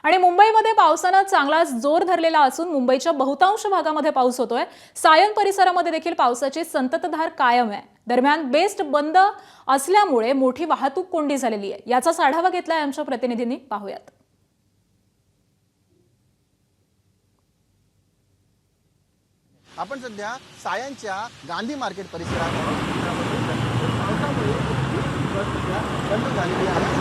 आणि मुंबईमध्ये पावसानं चांगलाच जोर धरलेला असून मुंबईच्या बहुतांश भागामध्ये पाऊस होतोय। सायन परिसरामध्ये देखील पावसाची संततधार कायम आहे। दरम्यान बेस्ट बंद असल्यामुळे मोठी वाहतूक कोंडी झालेली आहे। याचा आढावा घेतलाय आमच्या प्रतिनिधींनी, पाहूयात। आपण सध्या सायनच्या गांधी मार्केट परिसरात बंद झालेली आहे।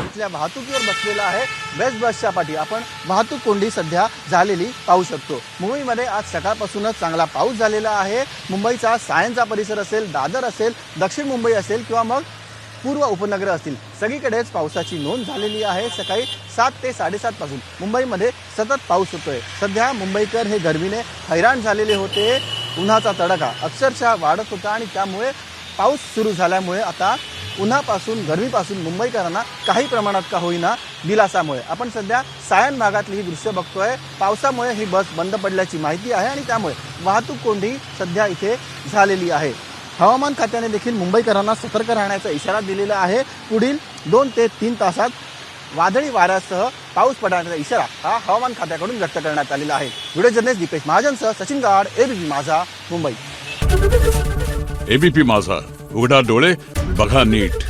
इथल्या वाहतुकीवर बसलेला आहे बेस्ट बसच्या पाठी आपण वाहतूक कोंडी सध्या झालेली पाहू शकतो। मुंबईमध्ये आज सकाळपासूनच चांगला पाऊस झालेला आहे। मुंबईचा सायनचा परिसर असेल, दादर असेल, दक्षिण मुंबई असेल किंवा मग पूर्व उपनगर असतील, सगळीकडेच पावसाची नोंद झालेली आहे। सकाळी 7 ते 7:30 पासून मुंबईमध्ये सतत पाऊस होतोय। सध्या मुंबईकर हे गरमीने हैराण झालेले होते। उन्हाचा तडाखा अक्षरशः वाढत होता आणि त्यामुळे पाऊस सुरू झाल्यामुळे आता उन्हापासून, गरमीपासून मुंबईकरांना काही प्रमाणात का होईना दिलासा मिळेल। आपण सध्या सायन भागातली ही दृश्य बघतोय। पावसामुळे ही बस बंद पडल्याची माहिती आहे आणि त्यामुळे वाहतूक कोंडी सध्या इथे झालेली आहे। हवामान खात्याने देखील मुंबईकरांना सतर्क राहण्याचा इशारा दिलेला आहे। पुढील 2 ते 3 तासात वादळी वाऱ्यासह पाऊस पडण्याचा इशारा हा हवामान खात्याकडून व्यक्त करण्यात आलेला आहे। व्हिडिओ जर्नलिस्ट दीपेश महाजनसह सचिन गाड, एबीपी माझा, मुंबई। एबीपी माझा, उघडा डोळे बघा नीट।